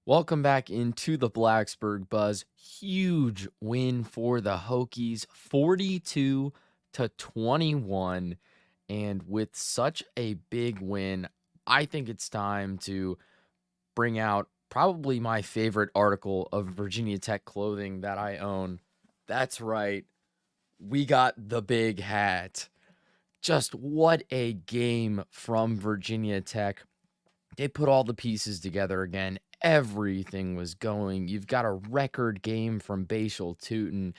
Welcome back into the Blacksburg Buzz. Huge win for the Hokies, 42 to 21. And with such a big win, I think it's time to bring out probably my favorite article of Virginia Tech clothing that I own. That's right. We got the big hat. Just what a game from Virginia Tech. They put all the pieces together again. Everything was going. You've got a record game from Bhayshul Tuten,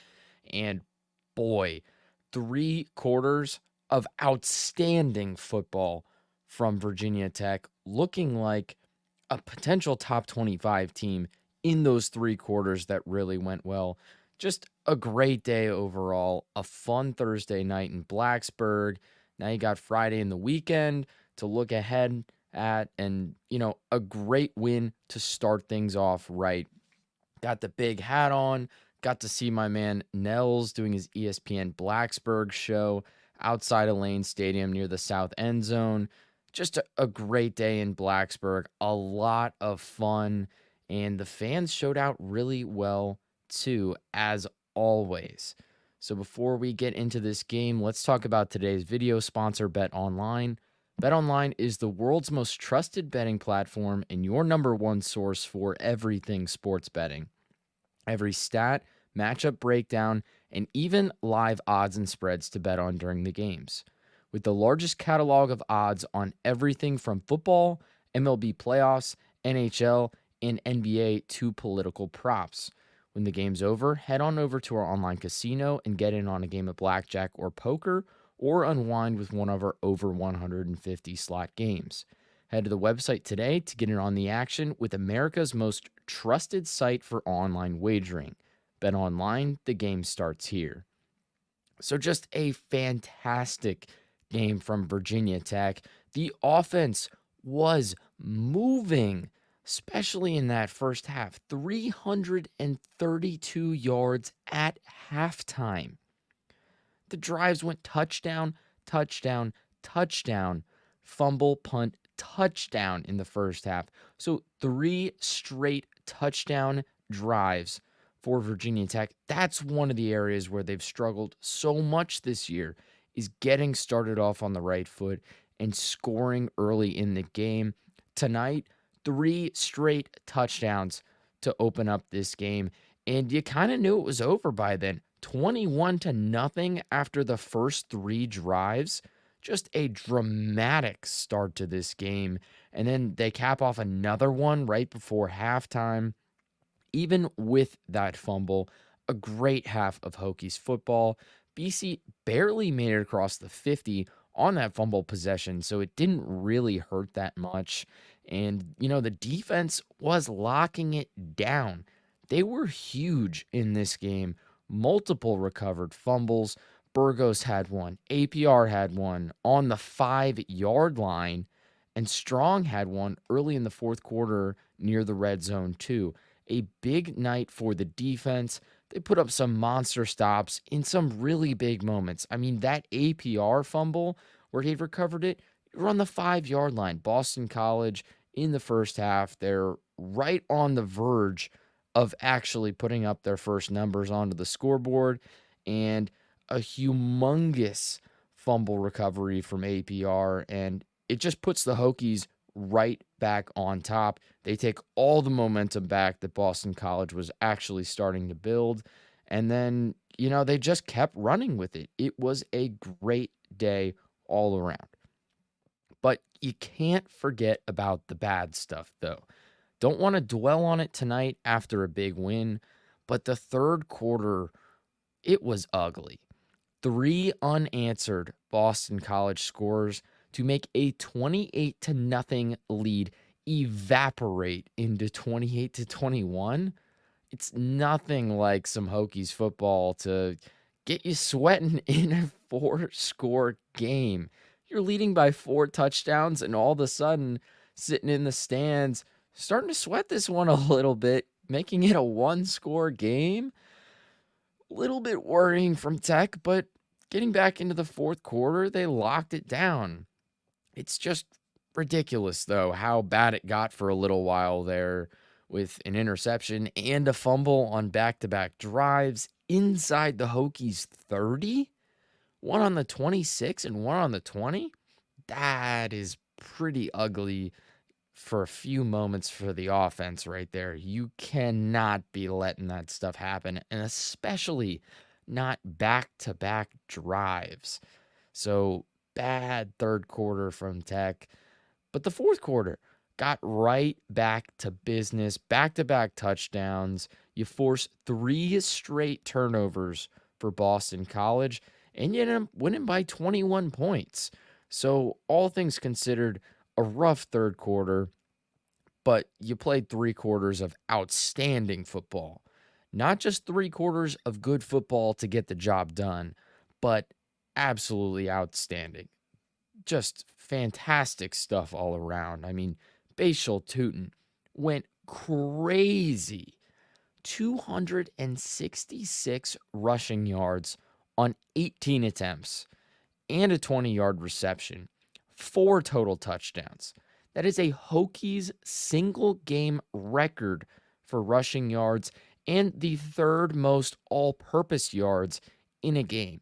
and boy, 3 quarters of outstanding football from Virginia Tech, looking like a potential top 25 team in those 3 quarters that really went well. Just a great day overall, a fun Thursday night in Blacksburg. Now you got Friday and the weekend to look ahead at, and a great win to start things off right. Got the big hat on, got to see my man Nels doing his ESPN Blacksburg show outside of Lane Stadium near the south end zone. Just a great day in Blacksburg, a lot of fun, and the fans showed out really well too, as always. So before we get into this game, let's talk about today's video sponsor, Bet Online. BetOnline is the world's most trusted betting platform and your number one source for everything sports betting. Every stat, matchup breakdown, and even live odds and spreads to bet on during the games. With the largest catalog of odds on everything from football, MLB playoffs, NHL, and NBA to political props. When the game's over, head on over to our online casino and get in on a game of blackjack or poker, or unwind with one of our over 150 slot games. Head to the website today to get in on the action with America's most trusted site for online wagering. Bet online, the game starts here. So just a fantastic game from Virginia Tech. The offense was moving, especially in that first half. 332 yards at halftime. The drives went touchdown, touchdown, touchdown, fumble, punt, touchdown in the first half. So 3 straight touchdown drives for Virginia Tech. That's one of the areas where they've struggled so much this year, is getting started off on the right foot and scoring early in the game. Tonight, 3 straight touchdowns to open up this game. And you kind of knew it was over by then. 21 to nothing after the first 3 drives. Just a dramatic start to this game. And then they cap off another one right before halftime. Even with that fumble, a great half of Hokies football. BC barely made it across the 50 on that fumble possession, so it didn't really hurt that much. And, the defense was locking it down. They were huge in this game. Multiple recovered fumbles. Burgos had one. APR had one on the 5-yard line. And Strong had one early in the fourth quarter near the red zone, too. A big night for the defense. They put up some monster stops in some really big moments. I mean, that APR fumble where he recovered it, you were on the 5-yard line. Boston College in the first half, they're right on the verge of actually putting up their first numbers onto the scoreboard, and a humongous fumble recovery from APR, and it just puts the Hokies right back on top. They take all the momentum back that Boston College was actually starting to build, and then, they just kept running with it. It was a great day all around. But you can't forget about the bad stuff, though. Don't want to dwell on it tonight after a big win, but the third quarter, it was ugly. 3 unanswered Boston College scores to make a 28 to nothing lead evaporate into 28 to 21. It's nothing like some Hokies football to get you sweating in a 4-score game. You're leading by 4 touchdowns, and all of a sudden, sitting in the stands, starting to sweat this one a little bit, making it a 1-score game. A little bit worrying from Tech, but getting back into the fourth quarter, they locked it down. It's just ridiculous, though, how bad it got for a little while there with an interception and a fumble on back-to-back drives inside the Hokies 30, one on the 26 and one on the 20. That is pretty ugly for a few moments for the offense right there. You cannot be letting that stuff happen, and especially not back-to-back drives. So bad third quarter from Tech. But the fourth quarter got right back to business, back-to-back touchdowns. You force 3 straight turnovers for Boston College, and you end up winning by 21 points. So all things considered, a rough third quarter, but you played 3 quarters of outstanding football. Not just 3 quarters of good football to get the job done, but absolutely outstanding. Just fantastic stuff all around. I mean, Bhayshul Tuten went crazy. 266 rushing yards on 18 attempts and a 20-yard reception, 4 total touchdowns. That is a Hokies single game record for rushing yards and the third most all-purpose yards in a game.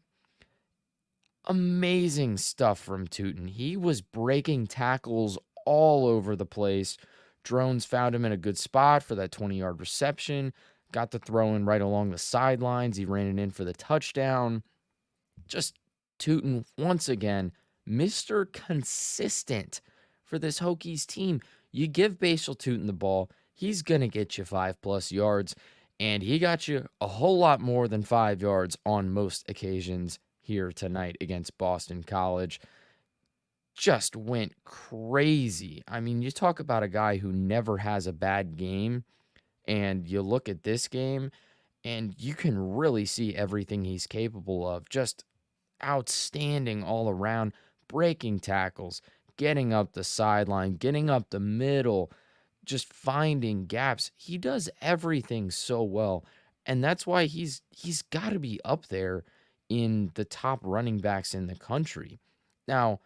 Amazing stuff from Tuten. He was breaking tackles all over the place. Drones found him in a good spot for that 20-yard reception. Got the throw in right along the sidelines. He ran it in for the touchdown. Just Tuten, once again, Mr. Consistent for this Hokies team. You give Bhayshul Tuten the ball, he's going to get you 5+ yards, and he got you a whole lot more than 5 yards on most occasions here tonight against Boston College. Just went crazy. I mean, you talk about a guy who never has a bad game, and you look at this game, and you can really see everything he's capable of. Just outstanding all around, breaking tackles, getting up the sideline, getting up the middle, just finding gaps. He does everything so well, and that's why he's got to be up there in the top running backs in the country. Now,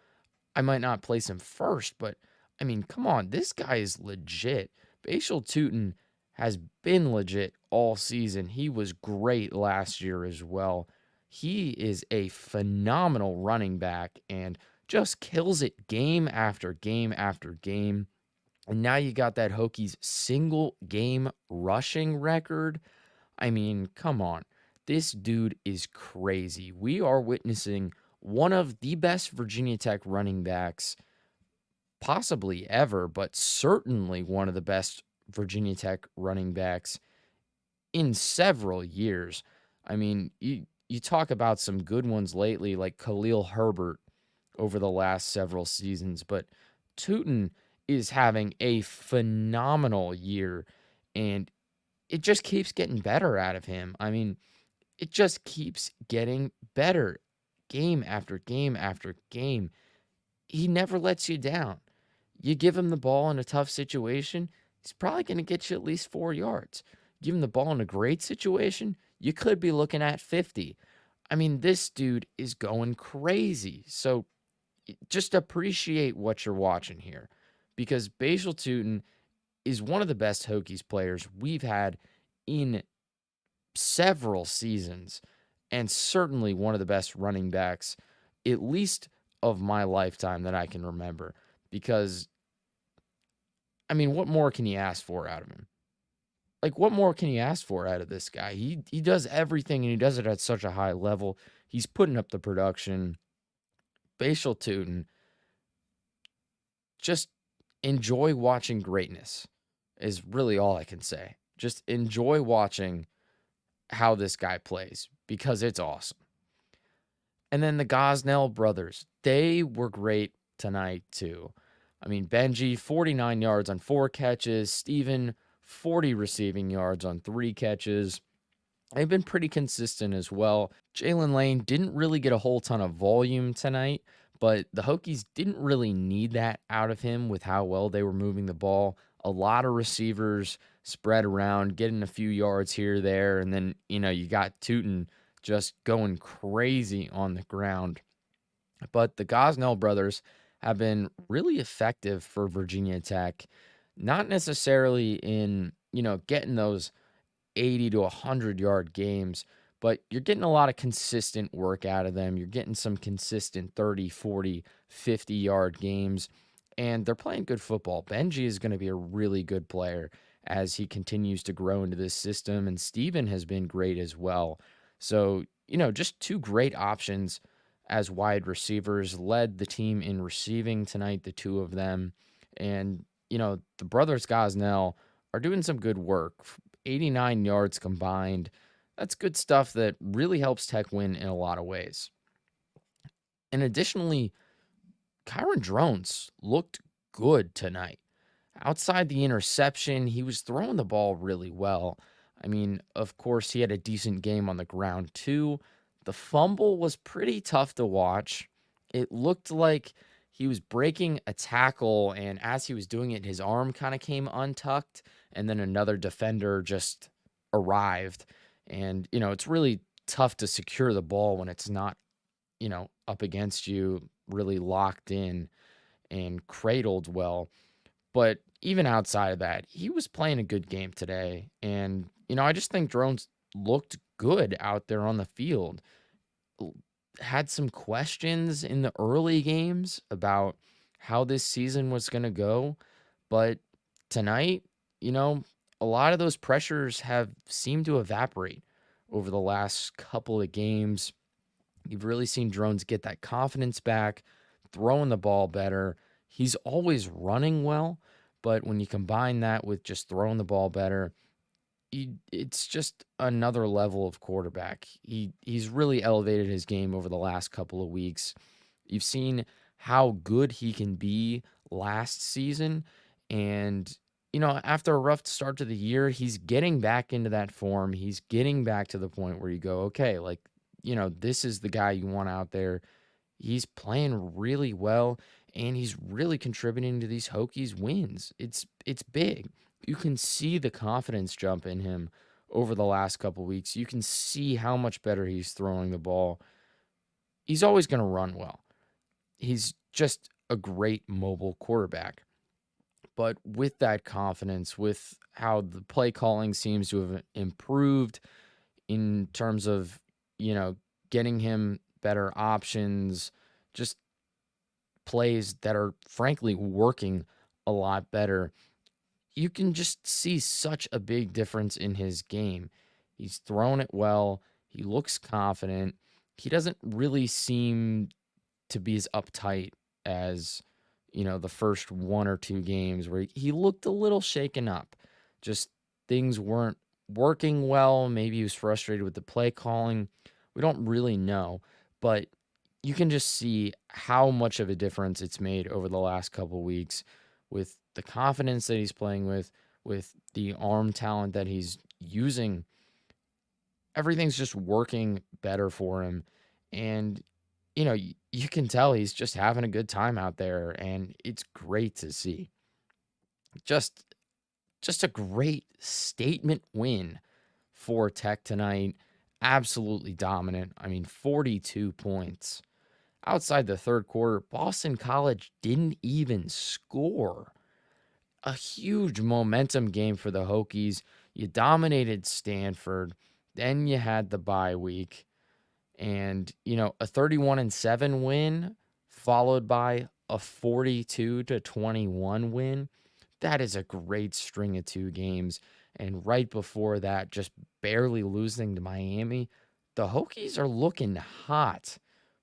I might not place him first, but I mean, come on, this guy is legit. Bhayshul Tuten has been legit all season. He was great last year as well. He is a phenomenal running back and just kills it game after game after game. And now you got that Hokies single game rushing record. I mean, come on. This dude is crazy. We are witnessing one of the best Virginia Tech running backs possibly ever, but certainly one of the best Virginia Tech running backs in several years. I mean, you talk about some good ones lately, like Khalil Herbert over the last several seasons, but Tuten is having a phenomenal year, and it just keeps getting better out of him. I mean, it just keeps getting better game after game after game. He never lets you down. You give him the ball in a tough situation, he's probably going to get you at least 4 yards. Give him the ball in a great situation, you could be looking at 50. I mean, this dude is going crazy. So just appreciate what you're watching here, because Bhayshul Tuten is one of the best Hokies players we've had in several seasons, and certainly one of the best running backs, at least of my lifetime that I can remember. Because, I mean, what more can you ask for out of him? Like, what more can you ask for out of this guy? He does everything, and he does it at such a high level. He's putting up the production. Bhayshul Tuten, just enjoy watching greatness is really all I can say. Just enjoy watching how this guy plays, because it's awesome. And then the Gosnell brothers, they were great tonight too. I mean, Benji, 49 yards on 4 catches. Steven, 40 receiving yards on 3 catches. They've been pretty consistent as well. Jalen Lane didn't really get a whole ton of volume tonight, but the Hokies didn't really need that out of him with how well they were moving the ball. A lot of receivers spread around, getting a few yards here, there, and then, you got Tuten just going crazy on the ground. But the Gosnell brothers have been really effective for Virginia Tech, not necessarily in getting those 80 to 100-yard games, but you're getting a lot of consistent work out of them. You're getting some consistent 30, 40, 50-yard games, and they're playing good football. Benji is going to be a really good player as he continues to grow into this system, and Steven has been great as well. So, just two great options as wide receivers, led the team in receiving tonight, the two of them. And, the brothers Gosnell are doing some good work. 89 yards combined. That's good stuff that really helps Tech win in a lot of ways. And additionally, Kyron Drones looked good tonight. Outside the interception, he was throwing the ball really well. I mean, of course, he had a decent game on the ground too. The fumble was pretty tough to watch. It looked like he was breaking a tackle, and as he was doing it, his arm kind of came untucked, and then another defender just arrived. And, it's really tough to secure the ball when it's not, up against you, really locked in and cradled well. But even outside of that, he was playing a good game today. And, I just think Drones looked good out there on the field. Had some questions in the early games about how this season was going to go. But tonight, a lot of those pressures have seemed to evaporate over the last couple of games. You've really seen Drones get that confidence back, throwing the ball better. He's always running well, but when you combine that with just throwing the ball better, it's just another level of quarterback. He's really elevated his game over the last couple of weeks. You've seen how good he can be last season, and after a rough start to the year, he's getting back into that form. He's getting back to the point where you go, okay, like, this is the guy you want out there. He's playing really well, and he's really contributing to these Hokies wins. It's big. You can see the confidence jump in him over the last couple weeks. You can see how much better he's throwing the ball. He's always going to run well. He's just a great mobile quarterback. But with that confidence, with how the play calling seems to have improved in terms of, getting him better options, just plays that are frankly working a lot better, you can just see such a big difference in his game. He's thrown it well. He looks confident. He doesn't really seem to be as uptight as, the first one or two games where he looked a little shaken up. Just things weren't working well. Maybe he was frustrated with the play calling. We don't really know, but you can just see how much of a difference it's made over the last couple weeks with the confidence that he's playing with the arm talent that he's using. Everything's just working better for him. And, you can tell he's just having a good time out there, and it's great to see. Just just a great statement win for Tech tonight. Absolutely dominant. I mean, 42 points. Outside the third quarter, Boston College didn't even score. A huge momentum game for the Hokies. You dominated Stanford. Then you had the bye week. And, a 31-7 win followed by a 42-21 win. That is a great string of two games. And right before that, just barely losing to Miami. The Hokies are looking hot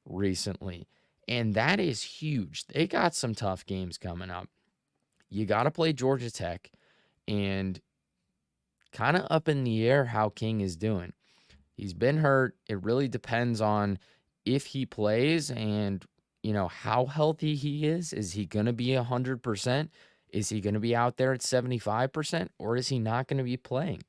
recently, and that is huge. They got some tough games coming up. You got to play Georgia Tech, and kind of up in the air how King is doing. He's been hurt. It really depends on if he plays and, how healthy he is. Is he going to be 100%? Is he going to be out there at 75%? Or is he not going to be playing?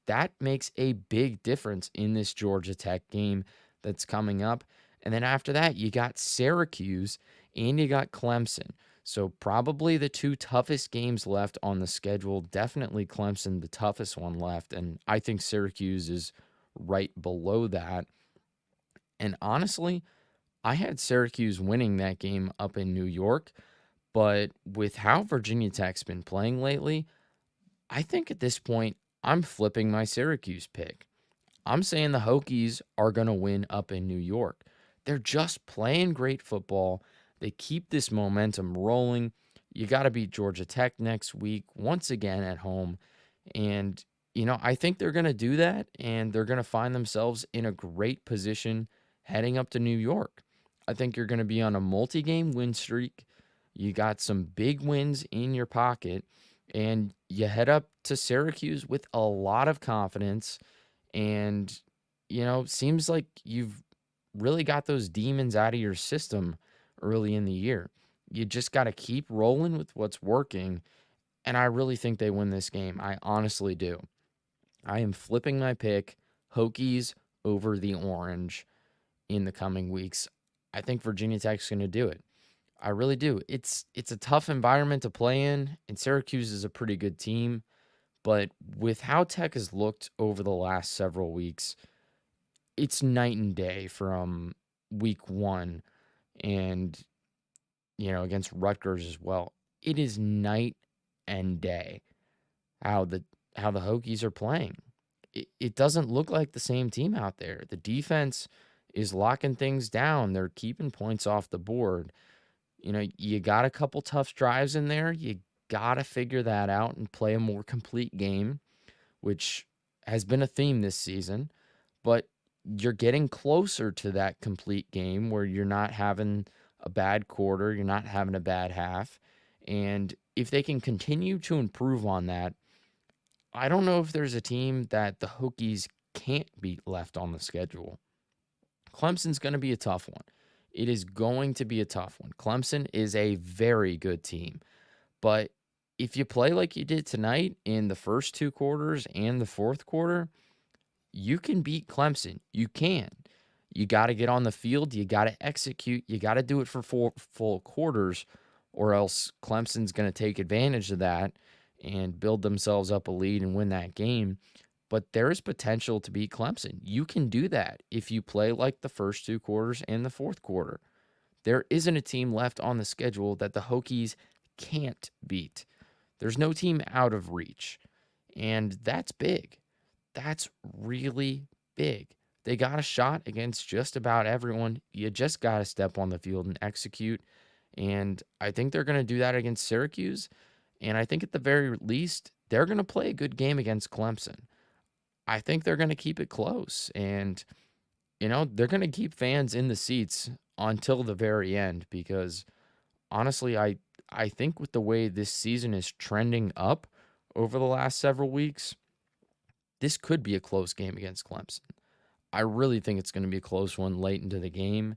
That makes a big difference in this Georgia Tech game that's coming up. And then after that, you got Syracuse and you got Clemson. So probably the two toughest games left on the schedule. Definitely Clemson, the toughest one left. And I think Syracuse is right below that. And honestly, I had Syracuse winning that game up in New York. But with how Virginia Tech's been playing lately, I think at this point, I'm flipping my Syracuse pick. I'm saying the Hokies are going to win up in New York. They're just playing great football. They keep this momentum rolling. You got to beat Georgia Tech next week, once again at home. And, I think they're going to do that, and they're going to find themselves in a great position heading up to New York. I think you're going to be on a multi game win streak. You got some big wins in your pocket, and you head up to Syracuse with a lot of confidence. And, seems like you've really got those demons out of your system early in the year. You just got to keep rolling with what's working. And I really think they win this game. I honestly do. I am flipping my pick, Hokies over the Orange in the coming weeks. I think Virginia Tech's going to do it. I really do. It's a tough environment to play in, and Syracuse is a pretty good team. But with how Tech has looked over the last several weeks, it's night and day from week one and, against Rutgers as well. It is night and day how the Hokies are playing. It doesn't look like the same team out there. The defense is locking things down. They're keeping points off the board. You got a couple tough drives in there. You got to figure that out and play a more complete game, which has been a theme this season. But you're getting closer to that complete game where you're not having a bad quarter, you're not having a bad half. And if they can continue to improve on that, I don't know if there's a team that the Hokies can't beat left on the schedule. Clemson's going to be a tough one. It is going to be a tough one. Clemson is a very good team. But if you play like you did tonight in the first two quarters and the fourth quarter, you can beat Clemson. You can. You got to get on the field. You got to execute. You got to do it for four full quarters, or else Clemson's going to take advantage of that and build themselves up a lead and win that game. But there is potential to beat Clemson. You can do that if you play like the first two quarters and the fourth quarter. There isn't a team left on the schedule that the Hokies can't beat. There's no team out of reach. And that's big. That's really big. They got a shot against just about everyone. You just got to step on the field and execute. And I think they're going to do that against Syracuse. And I think at the very least, they're going to play a good game against Clemson. I think they're going to keep it close. And, they're going to keep fans in the seats until the very end because honestly, I think with the way this season is trending up over the last several weeks, this could be a close game against Clemson. I really think it's going to be a close one late into the game.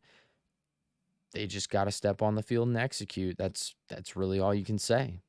They just got to step on the field and execute. That's really all you can say.